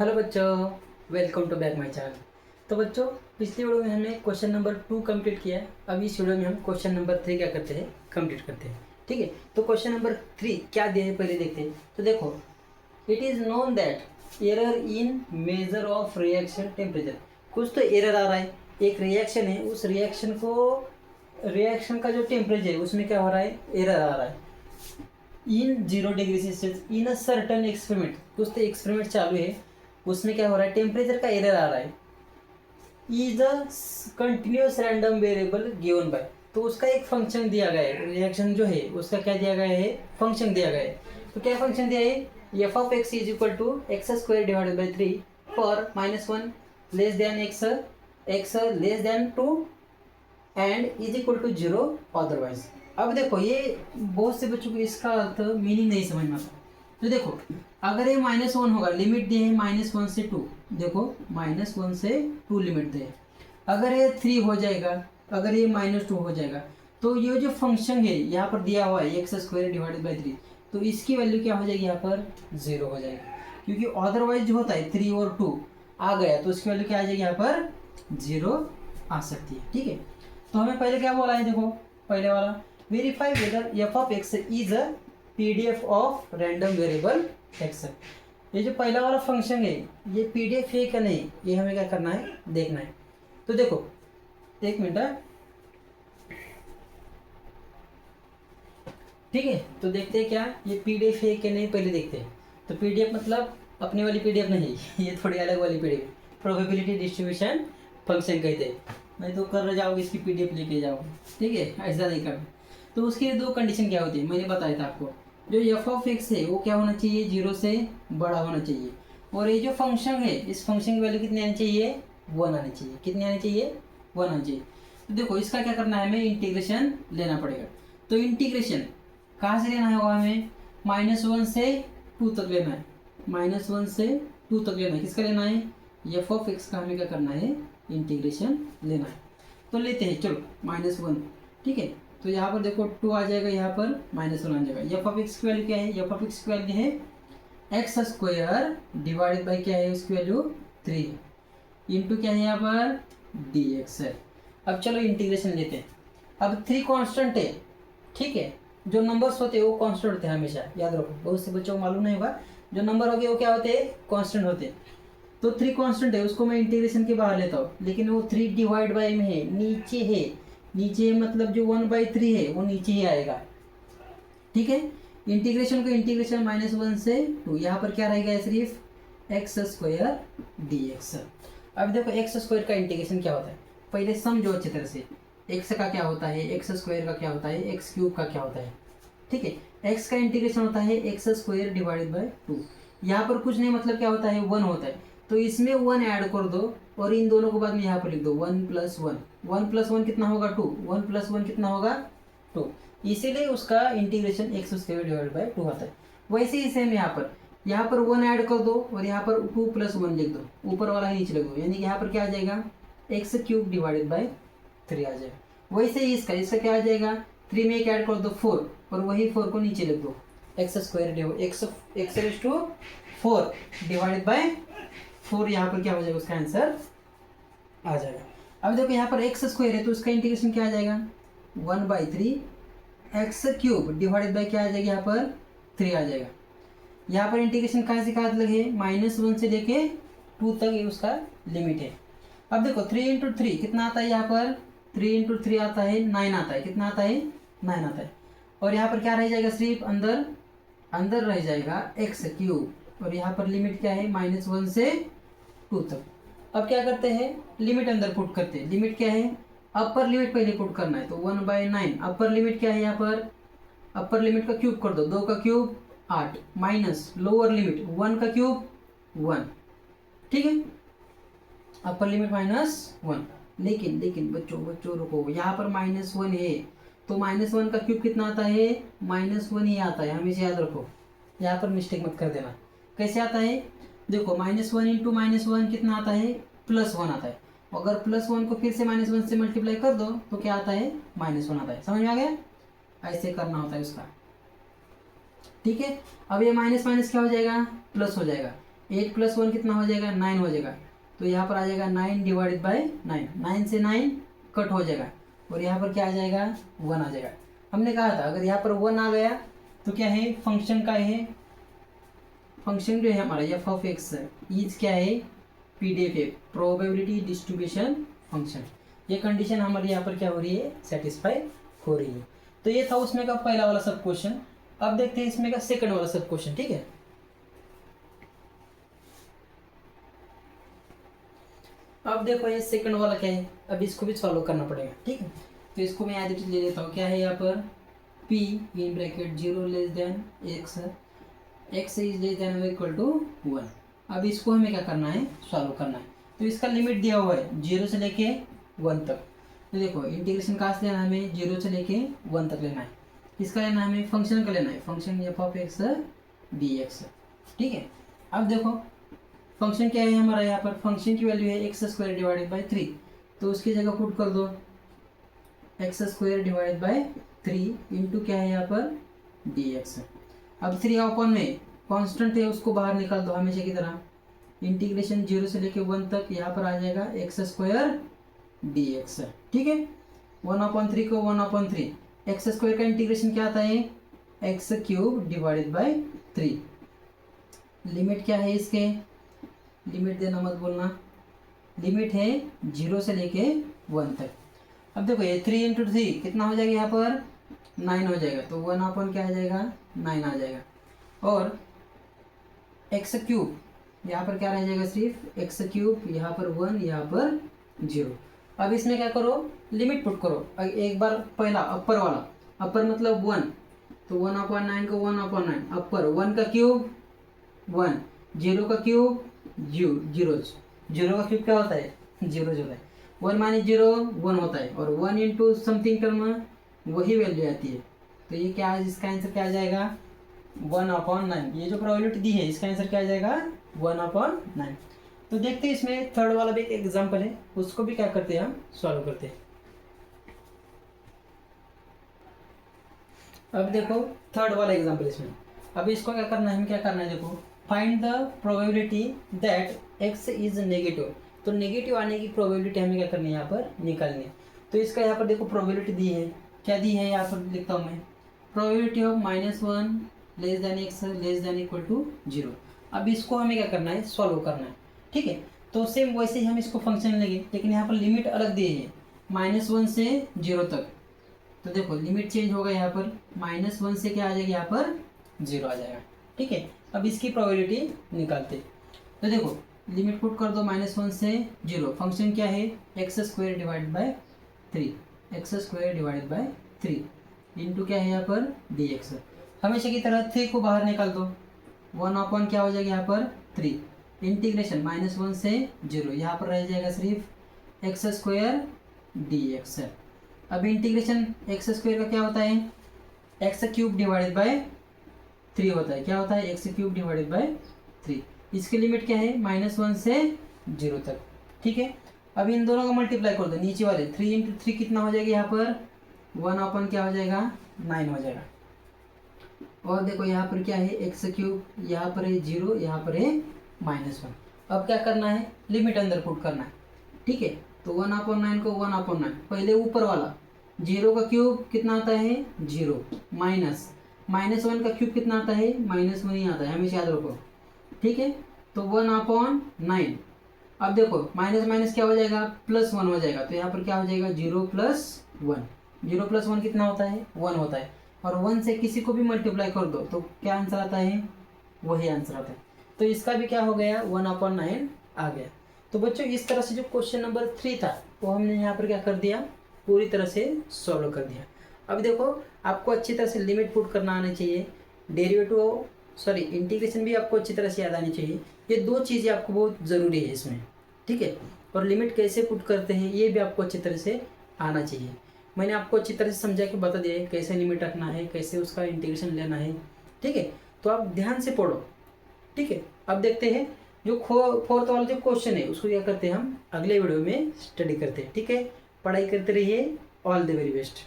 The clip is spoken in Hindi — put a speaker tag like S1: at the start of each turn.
S1: हेलो बच्चों, welcome to back my channel. तो बच्चों, पिछले वीडियो में हमने क्वेश्चन नंबर 2 कंप्लीट किया है। अब इस वीडियो में हम क्वेश्चन नंबर 3 क्या करते हैं, कंप्लीट करते हैं। ठीक है, तो क्वेश्चन नंबर 3 क्या दिया है पहले देखते हैं। तो देखो, it is known that error in measure of reaction temperature. कुछ तो एरर आ रहा है, एक रिएक्शन है, उस रिएक्शन का जो टेम्परेचर है उसमें क्या हो रहा है, एरर आ रहा है इन 0 degree Celsius in a certain experiment. कुछ तो एक्सपेरिमेंट चालू है, उसमें क्या हो रहा है, टेम्परेचर का एरर आ रहा है। Is a continuous random variable given by, तो उसका एक फंक्शन दिया गया है, रिएक्शन जो है उसका क्या दिया गया है, फंक्शन दिया गया है। तो क्या फंक्शन दिया है, f of x is equal to x square divided by 3 for -1 less than x, x less than 2 and is equal to 0 otherwise. अब देखो, ये बहुत से बच्चों को इसका अर्थ मीनिंग नहीं समझ में आता। तो देखो, अगर ये -1 होगा, लिमिट दिए है -1 से 2, देखो -1 से 2 लिमिट दे। अगर ये 3 हो जाएगा, अगर ये -2 हो जाएगा, तो ये जो फंक्शन है यहाँ पर दिया हुआ है एक्स स्क्वायर डिवाइडेड बाई 3, तो इसकी वैल्यू क्या हो जाएगी, यहाँ पर 0 हो जाएगी। क्योंकि अदरवाइज जो होता है 3 और 2 आ गया, तो उसकी वैल्यू क्या आ जाएगी, यहाँ पर 0 आ सकती है। ठीक है, तो हमें पहले क्या बोला है, देखो पहले वाला, verify whether F of x is a PDF of random variable x. ये जो पहला वाला फंक्शन है, ये पीडीएफ है क्या नहीं, ये हमें क्या करना है, देखना है। तो देखो, एक मिनट, ठीक है, तो देखते हैं क्या ये पीडीएफ है कि नहीं, पहले देखते हैं। तो पीडीएफ मतलब अपनी वाली पीडीएफ नहीं, ये थोड़ी अलग वाली पीडीएफ, प्रोबेबिलिटी डिस्ट्रीब्यूशन फंक्शन कहते हैं। नहीं तो कर जाओगे इसकी पीडीएफ लेके जाओ, ठीक है, ऐसा नहीं करना। तो उसके दो कंडीशन क्या होती है, मैंने बताया था आपको। जो एफ ऑफ एक्स है वो क्या होना चाहिए, 0 से बड़ा होना चाहिए। और ये जो फंक्शन है, इस फंक्शन की वैल्यू कितनी आनी चाहिए, 1 आनी चाहिए। कितनी आनी चाहिए, 1 आनी चाहिए। तो देखो, इसका क्या करना है, हमें इंटीग्रेशन लेना पड़ेगा। तो इंटीग्रेशन कहाँ से लेना है, हमें -1 से 2 तक लेना है। -1 से 2 तक लेना है, किसका लेना है, एफ ऑफ एक्स का हमें क्या करना है, इंटीग्रेशन लेना है। तो लेते हैं, चलो -1, ठीक है। तो यहाँ पर देखो 2 आ जाएगा, यहाँ पर -1 आ जाएगा। एफ ऑफ एक्स की वैल्यू क्या है, एफ ऑफ एक्स की वैल्यू है एक्स स्क्वायर डिवाइडेड बाई क्या है, उसकी वैल्यू 3 इंटू क्या है, यहाँ पर डी एक्स है। अब चलो इंटीग्रेशन लेते हैं। अब 3 कांस्टेंट है, ठीक है। जो नंबर्स होते हैं वो कांस्टेंट होते हैं हमेशा, याद रखो, बहुत से बच्चों को मालूम नहीं होगा। जो नंबर हो गए वो क्या होते हैं, कांस्टेंट होते हैं। तो 3 कांस्टेंट है, उसको मैं इंटीग्रेशन के बाहर लेता हूँ, लेकिन वो 3 डिवाइड बाई में है, नीचे है। नीचे मतलब जो 1/3 है वो नीचे ही आएगा, ठीक है। इंटीग्रेशन को इंटीग्रेशन -1 से 2, यहाँ पर क्या रहेगा, सिर्फ एक्स स्क्वायर डी एक्स। अब देखो, एक्स स्क्वायर का इंटीग्रेशन क्या होता है, पहले समझो अच्छी तरह से। एक्स का क्या होता है, एक्स स्क्वायर का क्या होता है, एक्स क्यूब का क्या होता है, ठीक है। एक्स का इंटीग्रेशन होता है एक्स स्क्वायर डिवाइडेड बाई 2। यहाँ पर कुछ नहीं, मतलब क्या होता है, 1 होता है। तो इसमें 1 ऐड कर दो और इन दोनों को बाद में यहाँ पर लिख दो, 1 + 1। 1 + 1 कितना होगा, 2। 1 + 1 कितना होगा, 2। इसीलिए उसका integration x square divided by 2 होता है। वैसे ही सेम यहाँ पर 1 ऐड कर दो और यहाँ पर 2 + 1 लिख दो, ऊपर वाला ही नीचे लिख दो, यानी कि यहाँ पर क्या आ जाएगा, एक्स क्यूब डिवाइडेड बाई 3 आ जाएगा। वैसे ही इसका क्या आ जाएगा, 3 में एक ऐड कर दो 4 और वही 4 को नीचे लिख दो, x square x raise to 4 divided by 4, यहाँ पर क्या हो जाएगा, उसका आंसर आ जाएगा। अब देखो, यहाँ पर एक्स स्क्वायर है तो उसका इंटीग्रेशन क्या आ जाएगा, 1/3 एक्स क्यूब डिवाइडेड बाई क्या आ जाएगा, यहाँ पर 3 आ जाएगा। यहाँ पर इंटीग्रेशन कहाँ से कहाँ तक है, -1 से लेके 2 तक ये उसका लिमिट है। अब देखो 3 × 3 कितना आता है, यहाँ पर 3 × 3 आता है 9 आता है, कितना आता है, 9 आता है। और यहाँ पर क्या रह जाएगा, सिर्फ अंदर रह जाएगा एक्स क्यूब, और यहाँ पर लिमिट क्या है, -1 से 2 तक। अब क्या करते हैं, लिमिट अंदर पुट करते हैं। लिमिट क्या है, अपर लिमिट पहले पुट करना है, तो 1/9 अपर लिमिट क्या है, यहाँ पर अपर लिमिट का क्यूब कर दो, 2 का क्यूब 8 माइनस लोअर लिमिट 1 का क्यूब 1, ठीक है, अपर लिमिट -1। लेकिन बच्चों रुको, यहाँ पर -1 है तो -1 का क्यूब कितना आता है, -1 ही आता है, हमेशा याद रखो, यहाँ पर मिस्टेक मत कर देना। कैसे आता है, देखो -1 × -1 कितना आता है, +1 आता है। अगर +1 को फिर से -1 से मल्टीप्लाई कर दो तो क्या आता है, -1 आता है। समझ में आ गया, ऐसे करना होता है उसका, ठीक है। अब ये माइनस माइनस क्या हो जाएगा, प्लस हो जाएगा। 8 + 1 कितना हो जाएगा, 9 हो जाएगा। तो यहाँ पर आ जाएगा 9 / 9, 9 से 9 कट हो जाएगा और यहाँ पर क्या आ जाएगा, 1 आ जाएगा। हमने कहा था अगर यहाँ पर 1 आ गया तो क्या है, फंक्शन का है, फंक्शन जो है हमारा f(x) इज क्या है, PDF है, प्रोबेबिलिटी डिस्ट्रीब्यूशन फंक्शन। ये कंडीशन हमारे यहाँ पर क्या हो रही है, सेटिस्फाई हो रही है। तो ये था उसमें का पहला वाला सब क्वेश्चन। अब देखते हैं इसमें का सेकंड वाला सब क्वेश्चन। ठीक है, अब देखो ये सेकंड वाला क्या है, अब इसको भी सॉल्व करना पड़ेगा। ठीक है, तो इसको मैं एज इट इज ले लेता हूँ। क्या है यहाँ पर, p in bracket 0 x, x is <= 1। अब इसको हमें क्या करना है, सॉल्व करना है। तो इसका लिमिट दिया हुआ है 0 से लेके 1 तक। तो देखो इंटीग्रेशन कहाँ से लेना है हमें, 0 से लेके 1 तक लेना है। इसका लेना है हमें, फंक्शन का लेना है, फंक्शन f(x) dx। ठीक है, अब देखो फंक्शन क्या है हमारा, यहाँ पर फंक्शन की वैल्यू है x² / 3। तो उसकी जगह पुट कर दो x² / 3 इंटू क्या है यहाँ पर, dx। अब 3 में कांस्टेंट है उसको बाहर निकाल दो हमेशा की तरह। इंटीग्रेशन 0 से लेके 1 तक, यहाँ पर आ जाएगा x² dx। ठीक है, 1/3 को 1/3, x² का इंटीग्रेशन क्या आता है, x³ / 3। लिमिट क्या है इसके, लिमिट देना मत बोलना, लिमिट है 0 से लेके 1 तक। अब देखो ये 3 × 3 कितना हो जाएगा, यहाँ पर 9 हो जाएगा। तो 1/ क्या आ जाएगा, 9 आ जाएगा। और x³ यहाँ पर क्या रह जाएगा, सिर्फ x³, यहाँ पर 1, यहाँ पर 0। अब इसमें क्या करो, लिमिट पुट करो। एक बार पहला अपर वाला, अपर मतलब 1, तो 1/9 को 1/9, अपर 1 का क्यूब 1, 0 का क्यूब 0, 0 का क्यूब क्या होता है, 0 होता है। 1 - 0 1 होता है, और 1 इंटू समथिंग टर्म वही वैल्यू आती है। तो ये क्या है, इसका आंसर क्या आ जाएगा, 1/9। ये जो प्रोबेबिलिटी दी है इसका आंसर क्या आ जाएगा, 1/9। तो देखते हैं इसमें थर्ड वाला भी एक एग्जांपल है, उसको भी क्या करते हैं हम, सॉल्व करते हैं। अब देखो थर्ड वाला एग्जांपल इसमें, अब इसको क्या करना है, हमें क्या करना है, देखो find the probability that x is negative. तो नेगेटिव आने की प्रोबेबिलिटी हमें क्या करनी है, यहाँ पर निकालनी है। तो इसका यहाँ पर देखो प्रोबेबिलिटी दी है, क्या दी है, यहाँ पर लिखता हूँ मैं, प्रोबेबिलिटी ऑफ -1 x <= 0। अब इसको हमें क्या करना है, सॉल्व करना है। ठीक है, तो सेम वैसे ही हम इसको फंक्शन लेंगे, लेकिन यहाँ पर लिमिट अलग दी है, -1 से 0 तक। तो देखो लिमिट चेंज होगा, यहाँ पर -1 से क्या आ जाएगा, यहाँ पर 0 आ जाएगा। ठीक है, अब इसकी प्रोबेबिलिटी निकालते। तो देखो लिमिट पुट कर दो, -1 से 0, फंक्शन क्या है, x² / 3, x² / 3 इंटू क्या है यहाँ पर, dx। हमेशा की तरह 3 को बाहर निकाल दो, 1/ क्या हो जाएगा यहाँ पर, 3, इंटीग्रेशन -1 से 0, यहाँ पर रह जाएगा सिर्फ x² dx। अब इंटीग्रेशन x² का क्या होता है, x³ / 3 होता है, क्या होता है, x³ / 3। इसकी लिमिट क्या है, -1 से 0 तक। ठीक है, अब इन दोनों को मल्टीप्लाई कर दो, नीचे वाले 3 × 3 कितना हो जाएगा यहाँ पर, 1/ क्या हो जाएगा, 9 हो जाएगा। और देखो यहाँ पर क्या है, x³, यहाँ पर है 0, यहाँ पर है -1। अब क्या करना है, लिमिट अंदर पुट करना है। ठीक है, तो 1/9 को 1/9, पहले ऊपर वाला 0 का क्यूब कितना आता है, 0, -1 का क्यूब कितना आता है, -1 ही आता है, हमेशा याद रखो। ठीक है, तो 1/9। अब देखो माइनस माइनस क्या हो जाएगा, +1 हो जाएगा। तो यहाँ पर क्या हो जाएगा, 0 + 1, 0 + 1 कितना होता है, 1 होता है। और 1 से किसी को भी मल्टीप्लाई कर दो तो क्या आंसर आता है, वही आंसर आता है। तो इसका भी क्या हो गया, 1/9 आ गया। तो बच्चों इस तरह से जो क्वेश्चन नंबर 3 था वो हमने यहाँ पर क्या कर दिया, पूरी तरह से सॉल्व कर दिया। अब देखो आपको अच्छी तरह से लिमिट पुट करना आना चाहिए, डेरिवेटिव इंटीग्रेशन भी आपको अच्छी तरह से याद आनी चाहिए। ये 2 चीज़ें आपको बहुत ज़रूरी है इसमें। ठीक है, और लिमिट कैसे पुट करते हैं ये भी आपको अच्छी तरह से आना चाहिए। मैंने आपको अच्छी तरह से समझा के बता दिया है कैसे लिमिट रखना है, कैसे उसका इंटीग्रेशन लेना है। ठीक है, तो आप ध्यान से पढ़ो। ठीक है, अब देखते हैं जो 4th वाला जो क्वेश्चन है उसको क्या करते हैं हम अगले वीडियो में स्टडी करते हैं। ठीक है, पढ़ाई करते रहिए। All the very best.